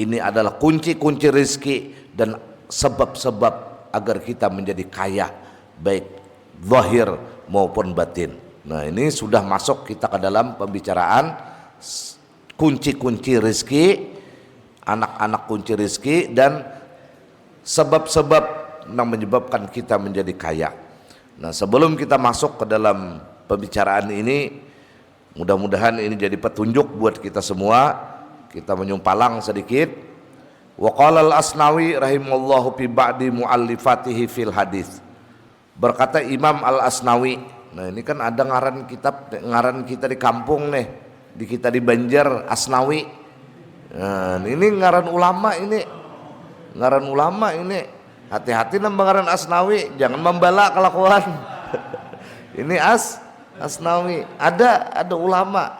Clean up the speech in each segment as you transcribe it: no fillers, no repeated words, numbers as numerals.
Ini adalah kunci-kunci rezeki dan sebab-sebab agar kita menjadi kaya, baik zahir maupun batin. Nah, ini sudah masuk kita ke dalam pembicaraan kunci-kunci rezeki, anak-anak kunci rezeki dan sebab-sebab yang menyebabkan kita menjadi kaya. Nah, sebelum kita masuk ke dalam pembicaraan ini, mudah-mudahan ini jadi petunjuk buat kita semua. Kita menyumpalang sedikit. Wa qala al-Asnawi rahimallahu fi ba'di muallifatihi fil hadis. Berkata Imam Al-Asnawi. Nah, ini kan ada ngaran kitab, ngaran kita di kampung nih, di kita di Banjar, Asnawi. Nah, ini ngaran ulama ini. Ngaran ulama ini. Hati-hati nama ngaran Asnawi, jangan membala kelakuan. Ini Asnawi. Ada ulama.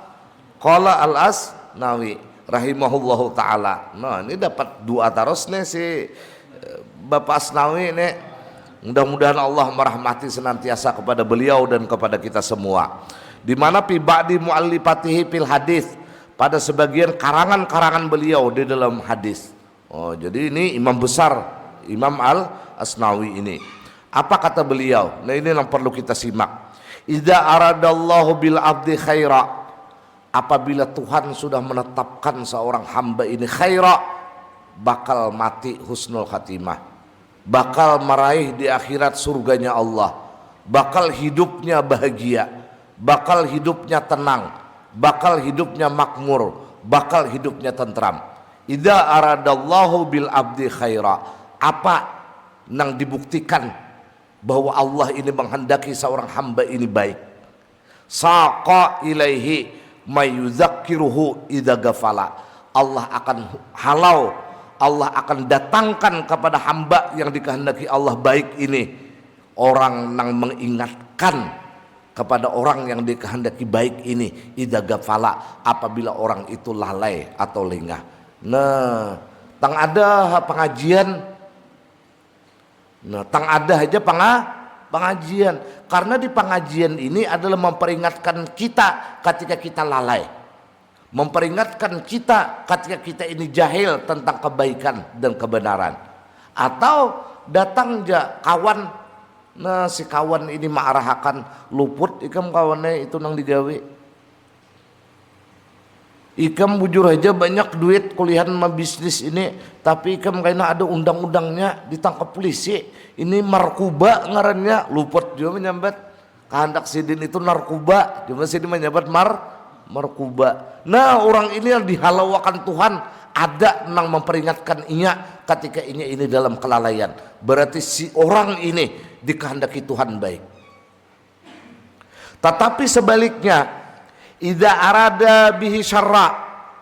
Qala Al-Asnawi rahimahullahu ta'ala. Nah, ini dapat dua terus nih si Bapak Asnawi nih. Mudah-mudahan Allah merahmati senantiasa kepada beliau dan kepada kita semua. Di mana fi ba'di muallifatihi fil hadis, pada sebagian karangan-karangan beliau di dalam hadis. Oh, jadi ini imam besar, Imam Al-Asnawi ini. Apa kata beliau? Nah, ini yang perlu kita simak. Idza aradallahu bil abdi khaira, apabila Tuhan sudah menetapkan seorang hamba ini khaira, bakal mati husnul khatimah, bakal meraih di akhirat surganya Allah, bakal hidupnya bahagia, bakal hidupnya tenang, bakal hidupnya makmur, bakal hidupnya tentram. Idza aradallahu bil abdi khaira, apa yang dibuktikan bahwa Allah ini menghendaki seorang hamba ini baik? Saqa ilaihi mayuzakkiruhu idza gafala, Allah akan halau, Allah akan datangkan kepada hamba yang dikehendaki Allah baik ini orang yang mengingatkan kepada orang yang dikehendaki baik ini idza gafala, apabila orang itu lalai atau lengah. Nah, tang ada pengajian, nah tang ada aja pengajian, karena di pengajian ini adalah memperingatkan kita ketika kita lalai, memperingatkan kita ketika kita ini jahil tentang kebaikan dan kebenaran. Atau datang ja kawan, nah si kawan ini mengarahakan luput ikam kawannya itu nang digawe, ikam bujur aja banyak duit kuliahan sama bisnis ini, tapi ikam kayaknya ada undang-undangnya, ditangkap polisi, ini narkoba ngarannya, luput juga menyambat kehendak sidin itu narkoba, cuma sidin menyambat narkoba. Nah, orang ini yang dihalawakan Tuhan, ada yang memperingatkan inya ketika inya ini dalam kelalaian, berarti si orang ini dikehendaki Tuhan baik. Tetapi sebaliknya, idza arada bihi syarra,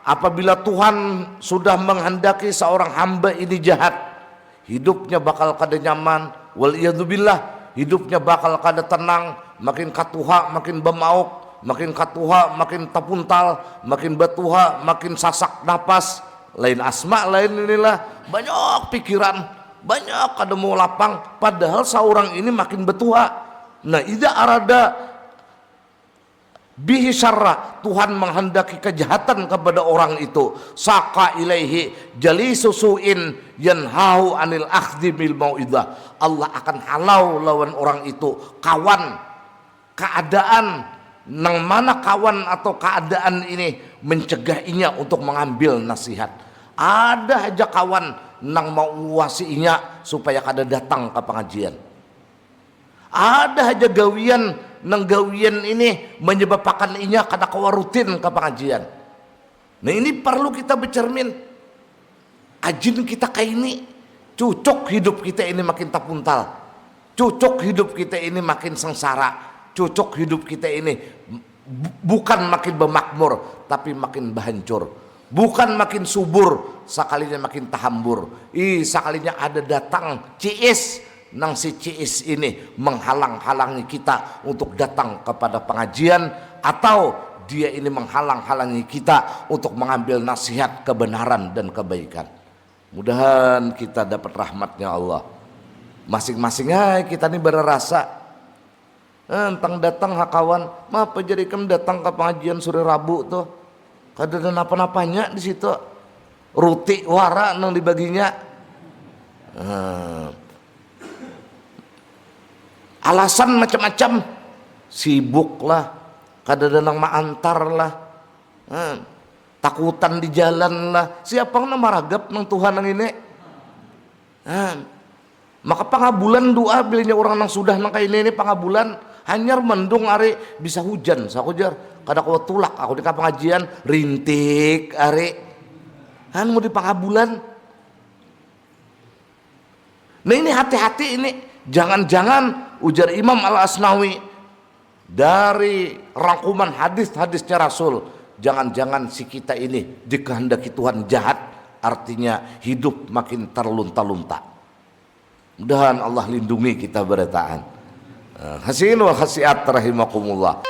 apabila Tuhan sudah menghendaki seorang hamba ini jahat, hidupnya bakal kada nyaman, wal iyadzubillah, hidupnya bakal kada tenang, makin katuha makin bemauk, makin katuha makin tapuntal, makin batuha makin sasak napas, lain asma lain inilah, banyak pikiran, banyak kada mau lapang, padahal seorang ini makin betuha. Nah, idza arada bihi syarra, Tuhan menghendaki kejahatan kepada orang itu, saqa ilaihi jalisu su'in yanhahu anil akhdhi bil mau'idah, Allah akan halau lawan orang itu kawan, keadaan nang mana kawan atau keadaan ini mencegahnya untuk mengambil nasihat. Ada aja kawan nang mau nguasiinya supaya kada datang ke pengajian. Ada aja gawian nang gawian ini menyebabkan inya kada kawa rutin ke pengajian. Nah, ini perlu kita bercermin. Ajin kita kayak ini, cucuk hidup kita ini makin tapuntal, cucuk hidup kita ini makin sengsara, cucuk hidup kita ini bukan makin bermakmur tapi makin berhancur, bukan makin subur sekalinya makin tahambur. Sekalinya ada datang ciis, nang si ciis ini menghalang-halangi kita untuk datang kepada pengajian, atau dia ini menghalang-halangi kita untuk mengambil nasihat kebenaran dan kebaikan. Mudahan kita dapat rahmatnya Allah. Masing-masing kita ini berrasa tentang datang hakawan, apa jadi kamu datang ke pengajian sore Rabu tuh kada ada napa-napanya di situ. ruti wara nang dibaginya. Alasan macam-macam, sibuk lah, kadang-kadang maantar lah, takutan di jalan lah. Siapa yang maragap nang Tuhan nang ini? Maka pangabulan doa bilanya orang nang sudah nang kayak ini pangabulan hanyar mendung ari bisa hujan sakujar kada kau tulak aku di pengajian rintik ari mau di pangabulan. Nah ini hati-hati ini, jangan-jangan ujar Imam Al-Asnawi dari rangkuman hadis-hadisnya Rasul, jangan-jangan si kita ini dikehendaki Tuhan jahat, artinya hidup makin terlunta-lunta. Mudahan Allah lindungi kita berataan. Hasin wal khasiat rahimakumullah.